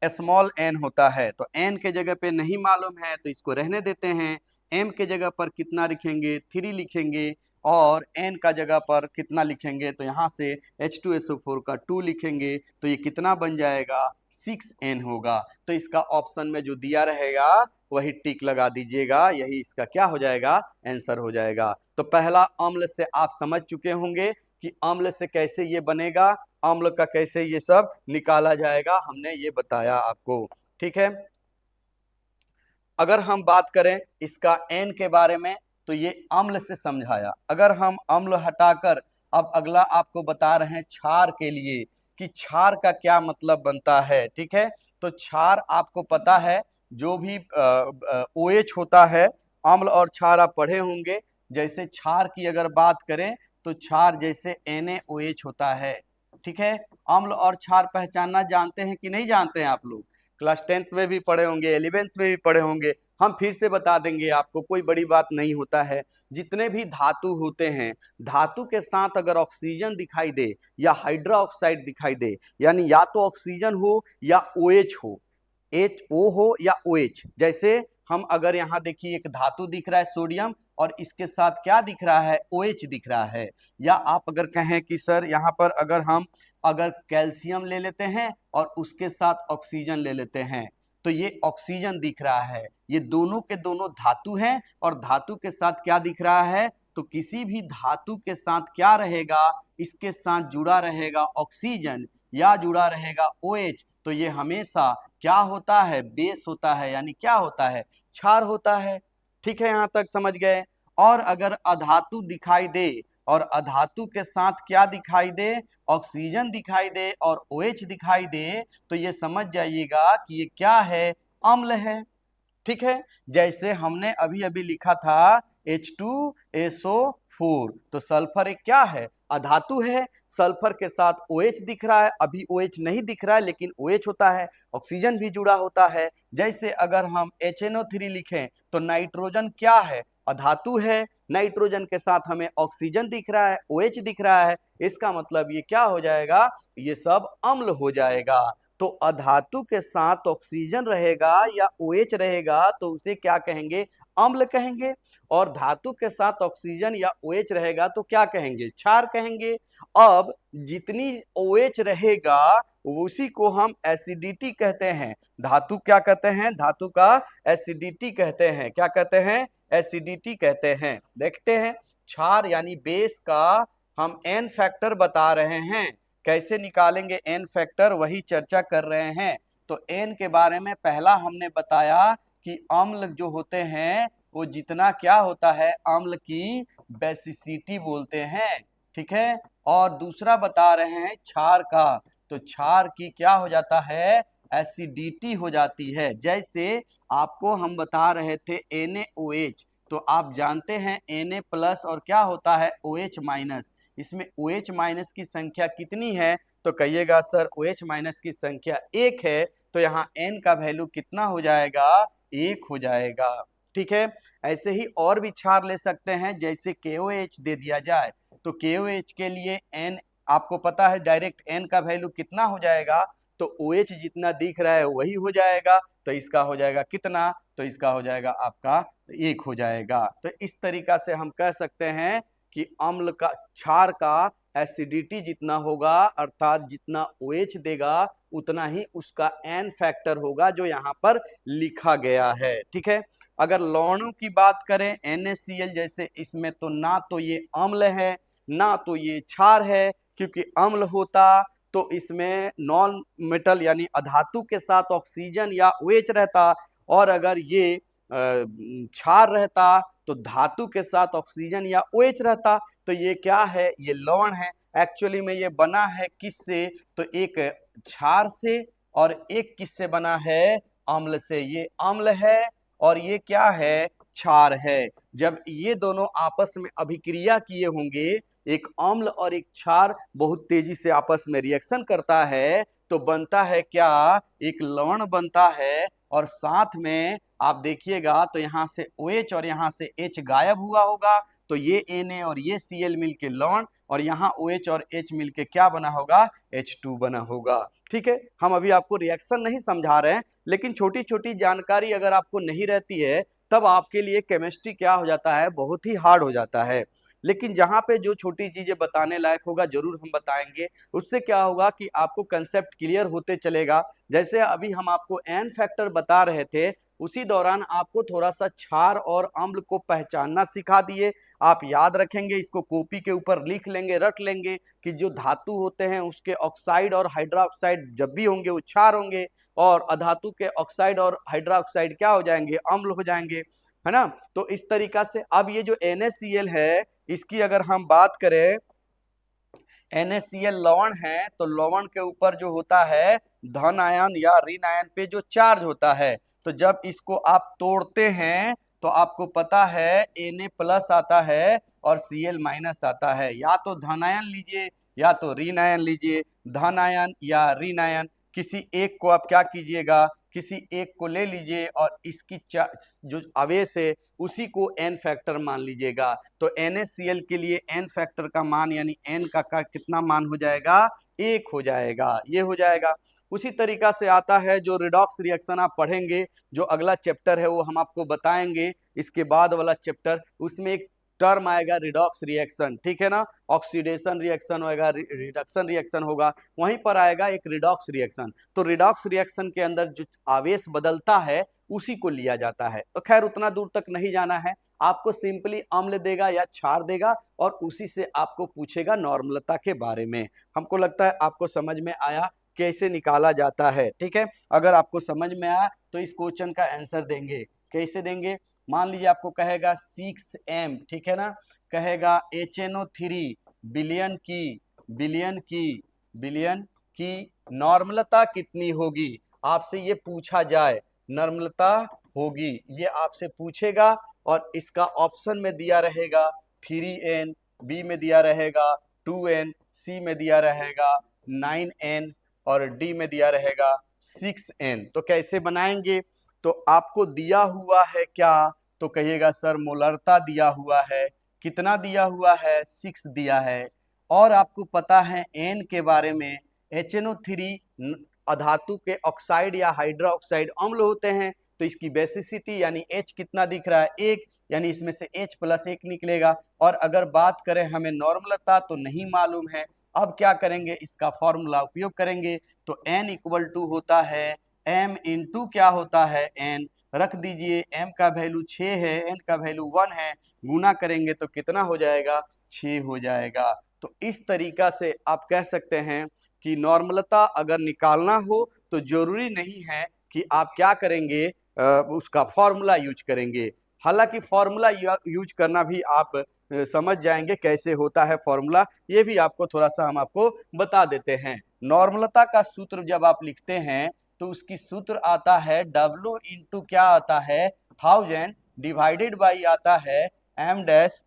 स्मॉल n होता है, तो n के जगह पे नहीं मालूम है तो इसको रहने देते हैं। m के जगह पर कितना लिखेंगे, 3 लिखेंगे, और n का जगह पर कितना लिखेंगे, तो यहाँ से H2SO4 का 2 लिखेंगे, तो ये कितना बन जाएगा, 6N होगा। तो इसका ऑप्शन में जो दिया रहेगा वही टिक लगा दीजिएगा, यही इसका क्या हो जाएगा, आंसर हो जाएगा। तो पहला अम्ल से आप समझ चुके होंगे कि अम्ल से कैसे ये बनेगा, अम्ल का कैसे ये सब निकाला जाएगा, हमने ये बताया आपको। ठीक है, अगर हम बात करें इसका एन के बारे में तो ये अम्ल से समझाया। अगर हम अम्ल हटाकर अब अगला आपको बता रहे हैं क्षार के लिए कि क्षार का क्या मतलब बनता है। ठीक है, तो क्षार आपको पता है, जो भी OH होता है, अम्ल और क्षार आप पढ़े होंगे। जैसे क्षार की अगर बात करें तो क्षार जैसे NaOH होता है। ठीक है, अम्ल और क्षार पहचानना जानते हैं कि नहीं जानते हैं आप लोग, क्लास 10th में भी पढ़े होंगे, 11th में भी पढ़े होंगे, हम फिर से बता देंगे आपको, कोई बड़ी बात नहीं होता है। जितने भी धातु होते हैं, धातु के साथ अगर ऑक्सीजन दिखाई दे या हाइड्रा ऑक्साइड दिखाई दे, यानी या तो ऑक्सीजन हो या OH हो, HO हो या OH। जैसे हम अगर यहाँ देखिए एक धातु दिख रहा है सोडियम, और इसके साथ क्या दिख रहा है, OH दिख रहा है। या आप अगर कहें कि सर यहाँ पर अगर कैल्शियम ले लेते हैं और उसके साथ ऑक्सीजन ले लेते हैं तो ये ऑक्सीजन दिख रहा है। ये दोनों के दोनों धातु हैं, और धातु के साथ क्या दिख रहा है, तो किसी भी धातु के साथ क्या रहेगा, इसके साथ जुड़ा रहेगा ऑक्सीजन या जुड़ा रहेगा OH, तो ये हमेशा क्या होता है, बेस होता है, यानी क्या होता है, क्षार होता है। ठीक है, यहाँ तक समझ गए। और अगर अधातु दिखाई दे और अधातु के साथ क्या दिखाई दे, ऑक्सीजन दिखाई दे और OH दिखाई दे, तो ये समझ जाइएगा कि ये क्या है, अम्ल है। ठीक है, जैसे हमने अभी अभी लिखा था H2SO4, तो सल्फर एक क्या है, अधातु है। सल्फर के साथ OH दिख रहा है, अभी OH नहीं दिख रहा है लेकिन OH होता है, ऑक्सीजन भी जुड़ा होता है। जैसे अगर हम HNO3 लिखें तो नाइट्रोजन क्या है, अधातु है, नाइट्रोजन के साथ हमें ऑक्सीजन दिख रहा है, OH दिख रहा है, इसका मतलब ये क्या हो जाएगा, ये सब अम्ल हो जाएगा। तो अधातु के साथ ऑक्सीजन रहेगा या OH रहेगा तो उसे क्या कहेंगे, अम्ल कहेंगे। और धातु के साथ ऑक्सीजन या OH रहेगा तो क्या कहेंगे, क्षार कहेंगे। अब जितनी OH रहेगा उसी को हम एसिडिटी कहते हैं। धातु क्या कहते हैं, धातु का एसिडिटी कहते हैं। क्या कहते हैं, एसिडिटी कहते हैं। देखते हैं, क्षार यानी बेस का हम एन फैक्टर बता रहे हैं, कैसे निकालेंगे एन फैक्टर वही चर्चा कर रहे हैं। तो एन के बारे में पहला हमने बताया कि अम्ल जो होते हैं वो जितना क्या होता है, अम्ल की बेसिसिटी बोलते हैं। ठीक है, और दूसरा बता रहे हैं क्षार का, तो क्षार की क्या हो जाता है, एसिडिटी हो जाती है। जैसे आपको हम बता रहे थे NaOH, तो आप जानते हैं Na+ और क्या होता है OH-। इसमें OH- की संख्या कितनी है, तो कहिएगा सर OH- की संख्या 1 है, तो यहाँ N का वैल्यू कितना हो जाएगा, 1 हो जाएगा। ठीक है, ऐसे ही और भी क्षार ले सकते हैं, जैसे KOH दे दिया जाए तो KOH के लिए N आपको पता है डायरेक्ट N का वैल्यू कितना हो जाएगा, तो OH जितना दिख रहा है वही हो जाएगा, तो इसका हो जाएगा कितना, तो इसका हो जाएगा आपका 1 हो जाएगा। तो इस तरीका से हम कह सकते हैं कि अम्ल का, क्षार का एसिडिटी जितना होगा अर्थात जितना OH देगा उतना ही उसका N फैक्टर होगा जो यहाँ पर लिखा गया है। ठीक है, अगर लवणों की बात करें NaCl जैसे, इसमें तो ना तो ये अम्ल है ना तो ये क्षार है, क्योंकि अम्ल होता तो इसमें नॉन मेटल यानी अधातु के साथ ऑक्सीजन या OH रहता, और अगर ये क्षार रहता तो धातु के साथ ऑक्सीजन या OH रहता। तो ये क्या है, ये लवण है। एक्चुअली में ये बना है किससे, तो एक क्षार से, और एक किससे बना है, अम्ल से। ये अम्ल है और ये क्या है, क्षार है। जब ये दोनों आपस में अभिक्रिया किए होंगे, एक अम्ल और एक क्षार बहुत तेजी से आपस में रिएक्शन करता है, तो बनता है क्या, एक लवण बनता है। और साथ में आप देखिएगा तो यहाँ से OH और यहाँ से H गायब हुआ होगा, तो ये Na और ये Cl मिलके लवण, और यहाँ OH और H मिलके क्या बना होगा, H2 बना होगा। ठीक है, हम अभी आपको रिएक्शन नहीं समझा रहे हैं, लेकिन छोटी छोटी जानकारी अगर आपको नहीं रहती है तब आपके लिए केमिस्ट्री क्या हो जाता है, बहुत ही हार्ड हो जाता है। लेकिन जहाँ पे जो छोटी चीजें बताने लायक होगा जरूर हम बताएंगे, उससे क्या होगा कि आपको कंसेप्ट क्लियर होते चलेगा। जैसे अभी हम आपको एन फैक्टर बता रहे थे, उसी दौरान आपको थोड़ा सा क्षार और अम्ल को पहचानना सिखा दिए। आप याद रखेंगे, इसको कॉपी के ऊपर लिख लेंगे, रट लेंगे कि जो धातु होते हैं उसके ऑक्साइड और हाइड्रोक्साइड जब भी होंगे वो क्षार होंगे, और अधातु के ऑक्साइड और हाइड्रोक्साइड क्या हो जाएंगे, अम्ल हो जाएंगे, है ना। तो इस तरीका से अब ये जो NaCl है, इसकी अगर हम बात करें, NaCl लवण है, तो लवण के ऊपर जो होता है धन आयन या ऋण आयन पे जो चार्ज होता है, तो जब इसको आप तोड़ते हैं तो आपको पता है Na+ आता है और Cl- आता है। या तो धन आयन लीजिए या तो ऋण आयन लीजिए, धन आयन या ऋण आयन, किसी एक को आप क्या कीजिएगा, किसी एक को ले लीजिए और इसकी जो आवेश है उसी को एन फैक्टर मान लीजिएगा। तो NaCl के लिए एन फैक्टर का मान यानी एन का कितना मान हो जाएगा, 1 हो जाएगा, ये हो जाएगा। उसी तरीका से आता है जो रिडॉक्स रिएक्शन आप पढ़ेंगे, जो अगला चैप्टर है वो हम आपको बताएंगे, इसके बाद वाला चैप्टर, उसमें एक टर्म आएगा रिडॉक्स रिएक्शन। ठीक है ना, ऑक्सीडेशन रिएक्शन होगा, रिडक्शन रिएक्शन होगा, वहीं पर आएगा एक रिडॉक्स रिएक्शन। तो रिडॉक्स रिएक्शन के अंदर जो आवेश बदलता है उसी को लिया जाता है। तो खैर उतना दूर तक नहीं जाना है, आपको सिंपली अम्ल देगा या क्षार देगा और उसी से आपको पूछेगा नॉर्मलता के बारे में। हमको लगता है आपको समझ में आया कैसे निकाला जाता है। ठीक है, अगर आपको समझ में आया तो इस क्वेश्चन का आंसर देंगे। कैसे देंगे? मान लीजिए आपको कहेगा 6m, ठीक है ना, कहेगा HNO3 बिलियन की बिलियन की बिलियन की नॉर्मलता कितनी होगी, आपसे ये पूछा जाए, नॉर्मलता होगी, ये आपसे पूछेगा और इसका ऑप्शन में दिया रहेगा 3n, बी में दिया रहेगा 2n, सी में दिया रहेगा 9n और डी में दिया रहेगा 6n। तो कैसे बनाएंगे? तो आपको दिया हुआ है क्या? तो कहिएगा सर मोलरता दिया हुआ है, कितना दिया हुआ है? 6 दिया है। और आपको पता है n के बारे में, HNO3 अधातु के ऑक्साइड या हाइड्रो ऑक्साइड अम्ल होते हैं, तो इसकी बेसिसिटी यानी H कितना दिख रहा है? 1, यानी इसमें से H+1 निकलेगा। और अगर बात करें हमें नॉर्मलता तो नहीं मालूम है, अब क्या करेंगे? इसका फॉर्मूला उपयोग करेंगे। तो n इक्वल टू होता है m इंटू क्या होता है? n रख दीजिए, m का वैल्यू 6 है, n का वैल्यू 1 है, गुना करेंगे तो कितना हो जाएगा? 6 हो जाएगा। तो इस तरीका से आप कह सकते हैं कि नॉर्मलता अगर निकालना हो तो जरूरी नहीं है कि आप क्या करेंगे, उसका फॉर्मूला यूज करेंगे। हालांकि फॉर्मूला यूज करना भी आप समझ जाएंगे कैसे होता है फॉर्मूला, ये भी आपको थोड़ा सा हम आपको बता देते हैं। नॉर्मलता का सूत्र जब आप लिखते हैं तो उसकी सूत्र आता है W इंटू क्या आता है? 1000 डिवाइडेड बाई आता है m डैश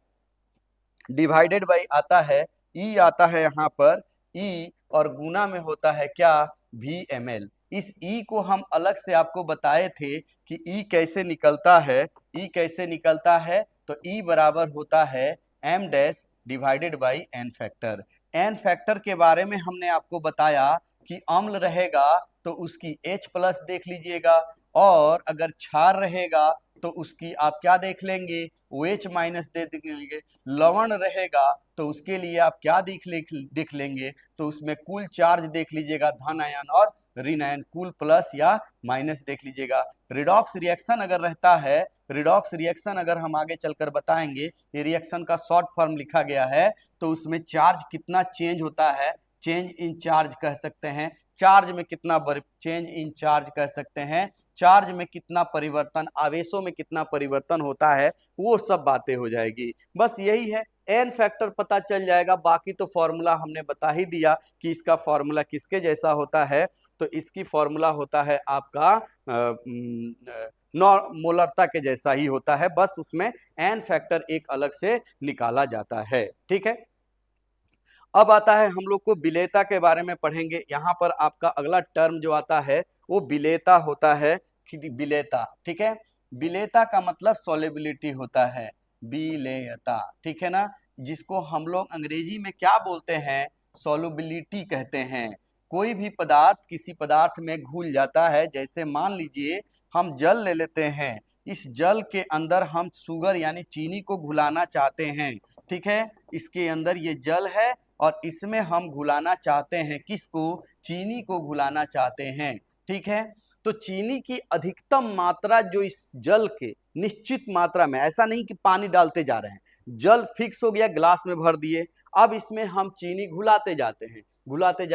डिवाइडेड बाई आता है E, आता है यहाँ पर E, और गुना में होता है क्या? VmL। इस E को हम अलग से आपको बताए थे कि E कैसे निकलता है। E कैसे निकलता है? तो E बराबर होता है m dash divided by n factor. n factor के बारे में हमने आपको बताया कि अम्ल रहेगा तो उसकी H प्लस देख लीजिएगा, और अगर क्षार रहेगा तो उसकी आप क्या देख लेंगे? OH माइनस दे देंगे। लवण रहेगा तो उसके लिए आप क्या देख लेंगे? तो उसमें कुल चार्ज देख लीजिएगा, धन आयन और ऋण आयन, कुल प्लस या माइनस देख लीजिएगा। रिडॉक्स रिएक्शन अगर रहता है, रिडॉक्स रिएक्शन अगर हम आगे चलकर बताएंगे, ये रिएक्शन का शॉर्ट फॉर्म लिखा गया है, तो उसमें चार्ज कितना चेंज होता है? चेंज इन चार्ज कह सकते हैं। चार्ज में कितना चेंज इन चार्ज कह सकते हैं। चार्ज में कितना परिवर्तन, आवेशों में कितना परिवर्तन होता है, वो सब बातें हो जाएगी। बस यही है, एन फैक्टर पता चल जाएगा। बाकी तो फॉर्मूला हमने बता ही दिया कि इसका फॉर्मूला किसके जैसा होता है। तो इसकी फॉर्मूला होता है आपका मोलरता के जैसा ही होता है, बस उसमें एन फैक्टर एक अलग से निकाला जाता है। ठीक है, अब आता है हम लोग को विलेयता के बारे में पढ़ेंगे। यहाँ पर आपका अगला टर्म जो आता है वो विलेयता होता है। विलेयता, ठीक है, विलेयता का मतलब सॉल्युबिलिटी होता है, विलेयता, ठीक है ना, जिसको हम लोग अंग्रेजी में क्या बोलते हैं? सॉल्युबिलिटी कहते हैं। कोई भी पदार्थ किसी पदार्थ में घुल जाता है, जैसे मान लीजिए हम जल ले लेते हैं, इस जल के अंदर हम शुगर यानी चीनी को घुलाना चाहते हैं, ठीक है, इसके अंदर ये जल है और इसमें हम घुलाना चाहते हैं, किसको? चीनी को घुलाना चाहते हैं, ठीक है। तो चीनी की अधिकतम मात्रा जो इस जल के निश्चित मात्रा में, ऐसा नहीं कि पानी डालते जा रहे हैं, जल फिक्स हो गया, ग्लास में भर दिए, अब इसमें हम चीनी घुलाते जाते हैं, घुलाते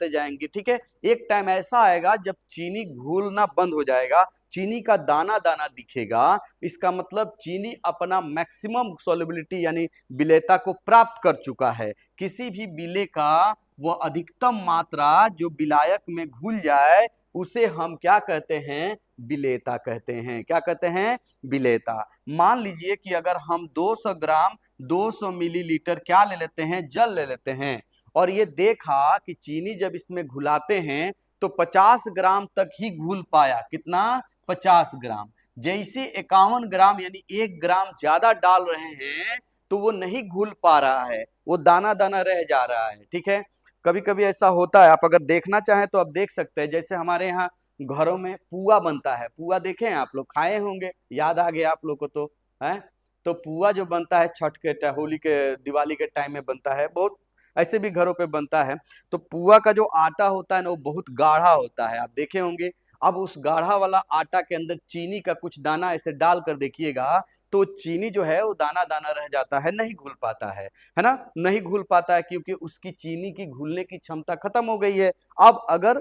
जाएंगे, ठीक है। एक टाइम ऐसा आएगा जब चीनी घुलना बंद हो जाएगा, चीनी का दाना दाना दिखेगा, इसका मतलब चीनी अपना मैक्सिमम सॉल्युबिलिटी यानी विलेयता को प्राप्त कर चुका है। किसी भी विलेय का वो अधिकतम मात्रा जो विलायक में घुल जाए उसे हम क्या कहते हैं? विलेयता कहते हैं। क्या कहते हैं? विलेयता। मान लीजिए कि अगर हम 200 ग्राम 200 मिलीलीटर क्या ले लेते हैं? जल ले लेते हैं, और ये देखा कि चीनी जब इसमें घुलाते हैं तो 50 ग्राम तक ही घुल पाया। कितना? 50 ग्राम। जैसे 51 ग्राम यानी 1 ग्राम ज्यादा डाल रहे हैं तो वो नहीं घुल पा रहा है, वो दाना दाना रह जा रहा है, ठीक है। कभी कभी ऐसा होता है, आप अगर देखना चाहें तो आप देख सकते हैं, जैसे हमारे यहाँ घरों में पुआ बनता है, पुआ देखे हैं आप लोग, खाए होंगे, याद आ गया आप लोग को तो है। तो पुआ जो बनता है छठ के होली के दिवाली के टाइम में बनता है, बहुत ऐसे भी घरों पे बनता है। तो पुआ का जो आटा होता है ना वो बहुत गाढ़ा होता है, आप देखे होंगे। अब उस गाढ़ा वाला आटा के अंदर चीनी का कुछ दाना ऐसे डाल कर देखिएगा तो चीनी जो है वो दाना दाना रह जाता है, नहीं घुल पाता है ना, नहीं घुल पाता है क्योंकि उसकी चीनी की घुलने की क्षमता खत्म हो गई है। अब अगर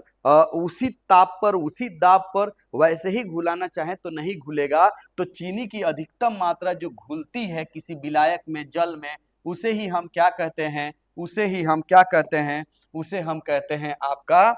उसी ताप पर, उसी दाब पर वैसे ही घुलाना चाहे तो नहीं घुलेगा। तो चीनी की अधिकतम मात्रा जो घुलती है किसी विलायक में, जल में, उसे ही हम क्या कहते हैं, उसे ही हम क्या कहते हैं, उसे हम कहते हैं आपका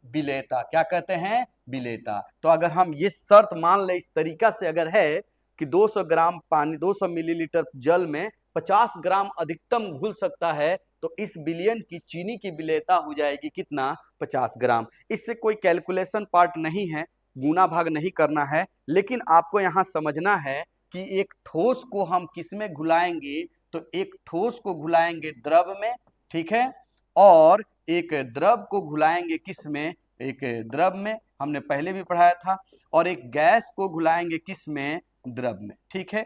विलेता। क्या कहते हैं? विलेता। तो अगर हम ये शर्त मान ले इस तरीका से अगर है कि 200 ग्राम पानी, 200 मिलीलीटर जल में 50 ग्राम अधिकतम घुल सकता है, तो इस बिलियन की चीनी की विलेयता हो जाएगी कितना? 50 ग्राम। इससे कोई कैलकुलेशन पार्ट नहीं है, गुना भाग नहीं करना है, लेकिन आपको यहां समझना है कि एक ठोस को हम किस में घुलाएंगे, तो एक ठोस को घुलाएंगे द्रव में, ठीक है, और एक द्रव को घुलाएंगे किस में? एक द्रव में, हमने पहले भी पढ़ाया था, और एक गैस को घुलाएंगे किस में? द्रव में, ठीक है।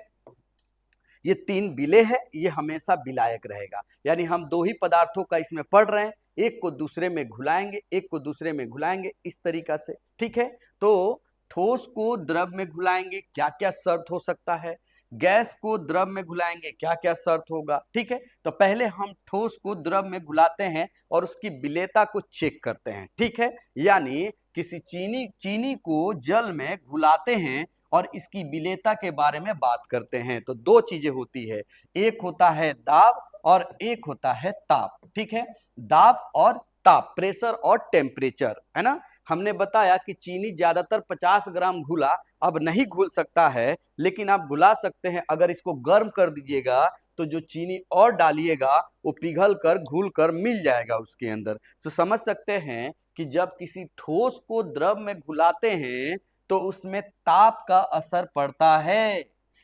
ये तीन विलेय है, ये हमेशा विलायक रहेगा, यानी हम दो ही पदार्थों का इसमें पढ़ रहे हैं, एक को दूसरे में घुलाएंगे, एक को दूसरे में घुलाएंगे, इस तरीका से, ठीक है। तो ठोस को द्रव में घुलाएंगे, क्या क्या शर्त हो सकता है, गैस को द्रव में घुलाएंगे, क्या क्या शर्त होगा, ठीक है। तो पहले हम ठोस को द्रव में घुलाते हैं और उसकी विलेयता को चेक करते हैं, ठीक है। यानी किसी चीनी को जल में घुलाते हैं और इसकी विलेयता के बारे में बात करते हैं। तो दो चीजें होती है, एक होता है दाब और एक होता है ताप, ठीक है। दाब और ताप, प्रेशर और टेम्परेचर, है ना। हमने बताया कि चीनी ज्यादातर 50 ग्राम घुला, अब नहीं घुल सकता है, लेकिन आप घुला सकते हैं। अगर इसको गर्म कर दीजिएगा तो जो चीनी और डालिएगा वो पिघल कर, घुल कर मिल जाएगा उसके अंदर। तो समझ सकते हैं कि जब किसी ठोस को द्रव में घुलाते हैं तो उसमें ताप का असर पड़ता है,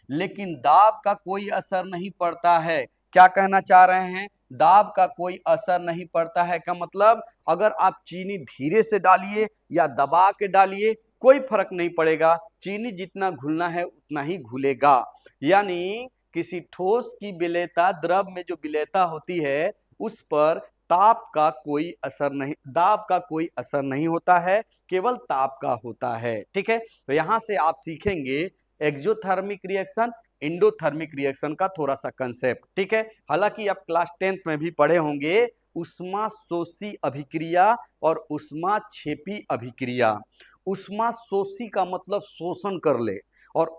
लेकिन दाब का कोई असर नहीं पड़ता है। क्या कहना चाह रहे हैं? दाब का कोई असर नहीं पड़ता है का मतलब, अगर आप चीनी धीरे से डालिए या दबा के डालिए, कोई फर्क नहीं पड़ेगा, चीनी जितना घुलना है उतना ही घुलेगा। यानी किसी ठोस की विलेयता, द्रव में जो विलेयता होती है उस पर ताप का कोई असर नहीं, दाब का कोई असर नहीं होता है, केवल ताप का होता है, ठीक है। तो यहां से आप सीखेंगे एक्सोथर्मिक रिएक्शन, इंडोथर्मिक रिएक्शन का थोड़ा सा कंसेप्ट, ठीक है। हालांकि आप क्लास 10th में भी पढ़े होंगे उष्मा शोषी अभिक्रिया और उष्मा छेपी अभिक्रिया। उष्मा शोषी का मतलब शोषण कर ले, और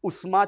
उष्मा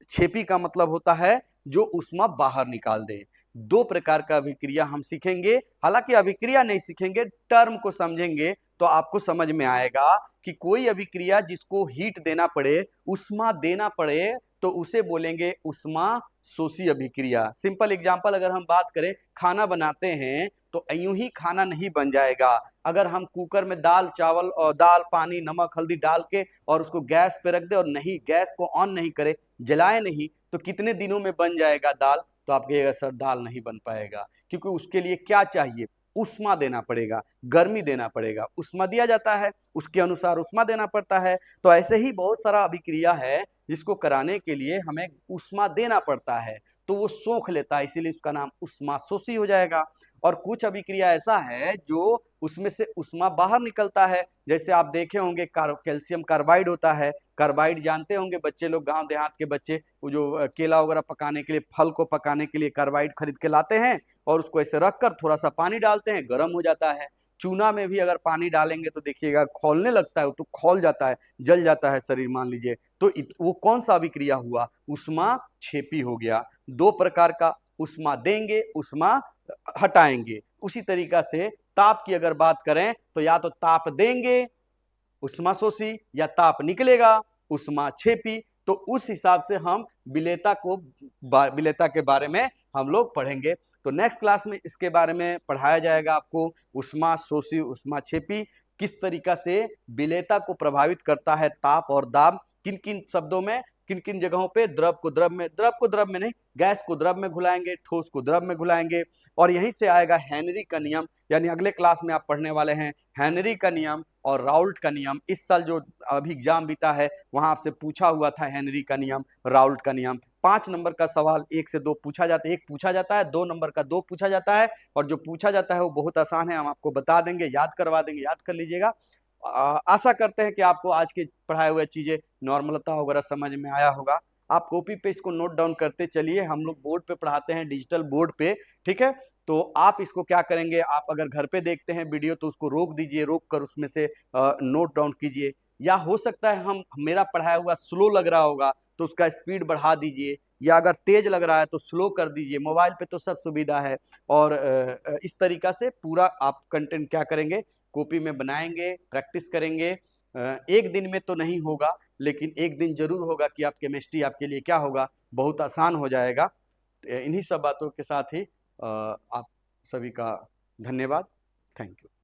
छेपी का मतलब होता है जो उष्मा बाहर निकाल दे। दो प्रकार का अभिक्रिया हम सीखेंगे, हालांकि अभिक्रिया नहीं सीखेंगे, टर्म को समझेंगे तो आपको समझ में आएगा कि कोई अभिक्रिया जिसको हीट देना पड़े, उष्मा देना पड़े, तो उसे बोलेंगे उष्मा शोषी अभिक्रिया। सिंपल एग्जांपल अगर हम बात करें, खाना बनाते हैं तो यूं ही खाना नहीं बन जाएगा। अगर हम कुकर में दाल चावल और दाल पानी नमक हल्दी डाल के और उसको गैस पे रख दे और नहीं, गैस को ऑन नहीं करे, जलाए नहीं, तो कितने दिनों में बन जाएगा दाल? तो आप कहिएगा सर दाल नहीं बन पाएगा, क्योंकि उसके लिए क्या चाहिए? उष्मा देना पड़ेगा, गर्मी देना पड़ेगा, उष्मा दिया जाता है, उसके अनुसार उष्मा देना पड़ता है। तो ऐसे ही बहुत सारा अभिक्रिया है जिसको कराने के लिए हमें उष्मा देना पड़ता है, तो वो सोख लेता है, इसीलिए उसका नाम उष्मा शोषी हो जाएगा। और कुछ अभिक्रिया ऐसा है जो उसमें से उष्मा बाहर निकलता है, जैसे आप देखे होंगे कैल्शियम कार्बाइड होता है। कार्बाइड जानते होंगे बच्चे लोग, गांव देहात के बच्चे, वो जो केला वगैरह पकाने के लिए, फल को पकाने के लिए कार्बाइड खरीद के लाते हैं और उसको ऐसे रखकर थोड़ा सा पानी डालते हैं, गर्म हो जाता है। चूना में भी अगर पानी डालेंगे तो देखिएगा खौलने लगता है, तो खौल जाता है, जल जाता है शरीर मान लीजिए। तो वो कौन सा अभिक्रिया हुआ? उष्मा छेपी हो गया। दो प्रकार का, उष्मा देंगे, उष्मा हटाएंगे। उसी तरीका से ताप की अगर बात करें तो या तो ताप देंगे उष्मा शोषी, या ताप निकलेगा उष्मा छेपी। तो उस हिसाब से हम विलेयता के बारे में हम लोग पढ़ेंगे। तो नेक्स्ट क्लास में इसके बारे में पढ़ाया जाएगा आपको, उष्मा शोषी उष्मा छेपी किस तरीका से विलेयता को प्रभावित करता है, ताप और दाब, किन किन शब्दों में, किन किन जगहों पे द्रव को द्रव में नहीं, गैस को द्रव में घुलाएंगे, ठोस को द्रव में घुलाएंगे। और यहीं से आएगा हेनरी का नियम, यानी अगले क्लास में आप पढ़ने वाले हैं हेनरी का नियम और राउल्ट का नियम। इस साल जो अभी एग्जाम बीता है वहां आपसे पूछा हुआ था हेनरी का नियम, राउल्ट का नियम। 5 नंबर का सवाल 1 से 2 पूछा जाता है, 1 पूछा जाता है, 2 नंबर का 2 पूछा जाता है, और जो पूछा जाता है वो बहुत आसान है, हम आपको बता देंगे, याद करवा देंगे, याद कर लीजिएगा। आशा करते हैं कि आपको आज के पढ़ाए हुए चीज़ें नॉर्मलता वगैरह समझ में आया होगा। आप कॉपी पे इसको नोट डाउन करते चलिए, हम लोग बोर्ड पे पढ़ाते हैं, डिजिटल बोर्ड पे, ठीक है। तो आप इसको क्या करेंगे, आप अगर घर पे देखते हैं वीडियो तो उसको रोक दीजिए, रोक कर उसमें से नोट डाउन कीजिए। या हो सकता है हम मेरा पढ़ाया हुआ स्लो लग रहा होगा तो उसका स्पीड बढ़ा दीजिए, या अगर तेज लग रहा है तो स्लो कर दीजिए। मोबाइल पे तो सब सुविधा है। और इस तरीका से पूरा आप कंटेंट क्या करेंगे, कॉपी में बनाएंगे, प्रैक्टिस करेंगे। एक दिन में तो नहीं होगा, लेकिन एक दिन जरूर होगा कि आप केमिस्ट्री आपके लिए क्या होगा, बहुत आसान हो जाएगा। इन्हीं सब बातों के साथ ही आप सभी का धन्यवाद। Thank you.